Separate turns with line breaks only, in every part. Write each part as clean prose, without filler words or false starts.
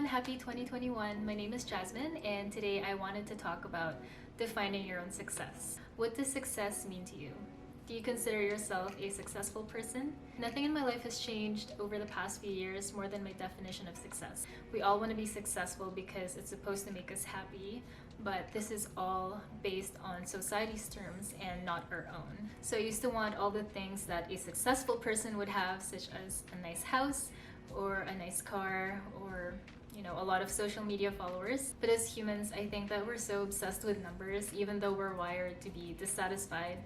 everyone, happy 2021. My name is Jasmine, and today I wanted to talk about defining your own success. What does success mean to you? Do you consider yourself a successful person? Nothing in my life has changed over the past few years more than my definition of success. We all want to be successful because it's supposed to make us happy, but this is all based on society's terms and not our own. So I used to want all the things that a successful person would have, such as a nice house, or a nice car, or a lot of social media followers. But as humans, I think that we're so obsessed with numbers, even though we're wired to be dissatisfied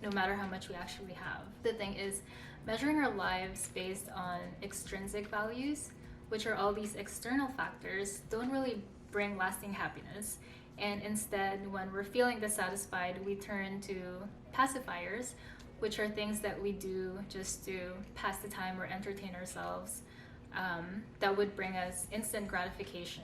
no matter how much we actually have. The thing is, measuring our lives based on extrinsic values, which are all these external factors, don't really bring lasting happiness. And instead, when we're feeling dissatisfied, we turn to pacifiers, which are things that we do just to pass the time or entertain ourselves, that would bring us instant gratification,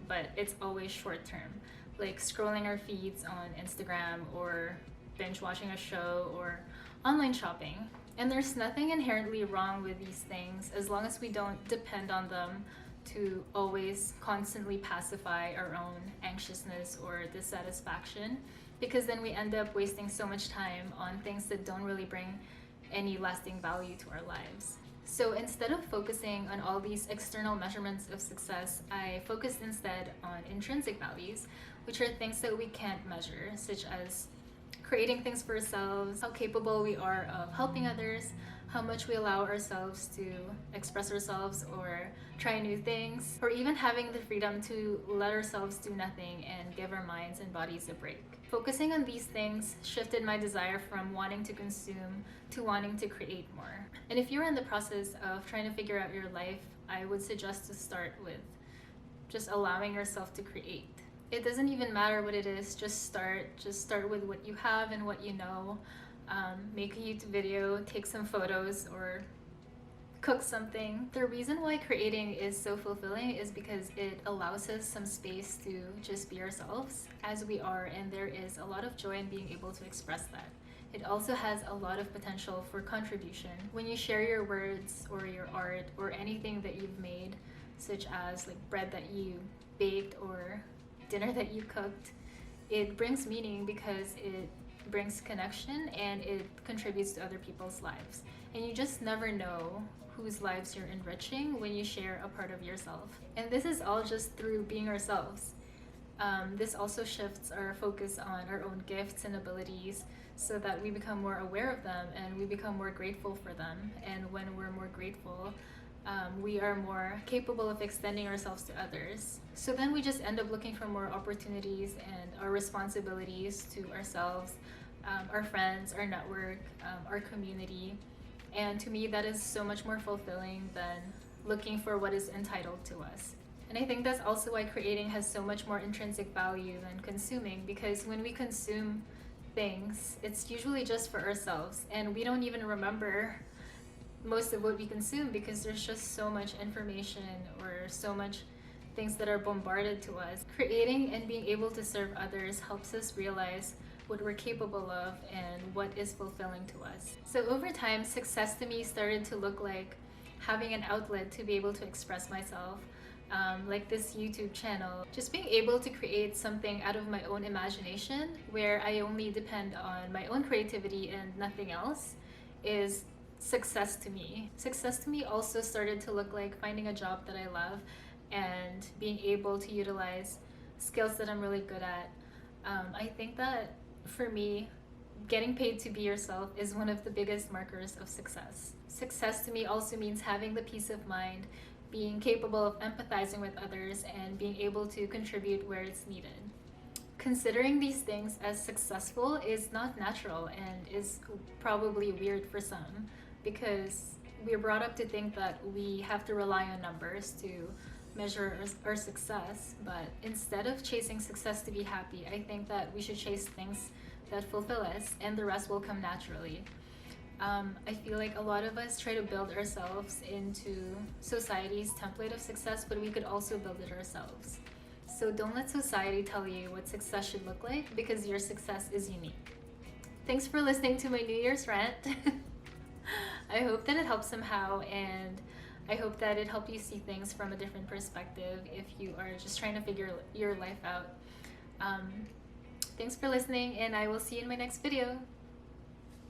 but it's always short term, like scrolling our feeds on Instagram or binge watching a show or online shopping. And there's nothing inherently wrong with these things as long as we don't depend on them to always constantly pacify our own anxiousness or dissatisfaction, because then we end up wasting so much time on things that don't really bring any lasting value to our lives. So instead of focusing on all these external measurements of success, I focused instead on intrinsic values, which are things that we can't measure, such as creating things for ourselves, how capable we are of helping others, how much we allow ourselves to express ourselves or try new things, or even having the freedom to let ourselves do nothing and give our minds and bodies a break. Focusing on these things shifted my desire from wanting to consume to wanting to create more. And if you're in the process of trying to figure out your life, I would suggest to start with just allowing yourself to create. It doesn't even matter what it is, just start with what you have and what you know. Make a YouTube video, take some photos, or cook something. The reason why creating is so fulfilling is because it allows us some space to just be ourselves as we are, and there is a lot of joy in being able to express that. It also has a lot of potential for contribution. When you share your words or your art or anything that you've made, such as like bread that you baked or dinner that you cooked, it brings meaning because it brings connection and it contributes to other people's lives. And you just never know whose lives you're enriching when you share a part of yourself. And this is all just through being ourselves. This also shifts our focus on our own gifts and abilities so that we become more aware of them and we become more grateful for them. And when we're more grateful, we are more capable of extending ourselves to others. So then we just end up looking for more opportunities and our responsibilities to ourselves, our friends, our network, our community. And to me, that is so much more fulfilling than looking for what is entitled to us. And I think that's also why creating has so much more intrinsic value than consuming, because when we consume things, it's usually just for ourselves, and we don't even remember most of what we consume because there's just so much information or so much things that are bombarded to us. Creating and being able to serve others helps us realize what we're capable of and what is fulfilling to us. So over time, success to me started to look like having an outlet to be able to express myself, like this YouTube channel. Just being able to create something out of my own imagination where I only depend on my own creativity and nothing else is success to me. Success to me also started to look like finding a job that I love and being able to utilize skills that I'm really good at. I think that for me, getting paid to be yourself is one of the biggest markers of success. Success to me also means having the peace of mind, being capable of empathizing with others, and being able to contribute where it's needed. Considering these things as successful is not natural and is probably weird for some, because we're brought up to think that we have to rely on numbers to measure our success. But instead of chasing success to be happy, I think that we should chase things that fulfill us, and the rest will come naturally. I feel like a lot of us try to build ourselves into society's template of success, but we could also build it ourselves. So don't let society tell you what success should look like, because your success is unique. Thanks for listening to my New Year's rant. I hope that it helps somehow, and I hope that it helped you see things from a different perspective if you are just trying to figure your life out. Thanks for listening, and I will see you in my next video.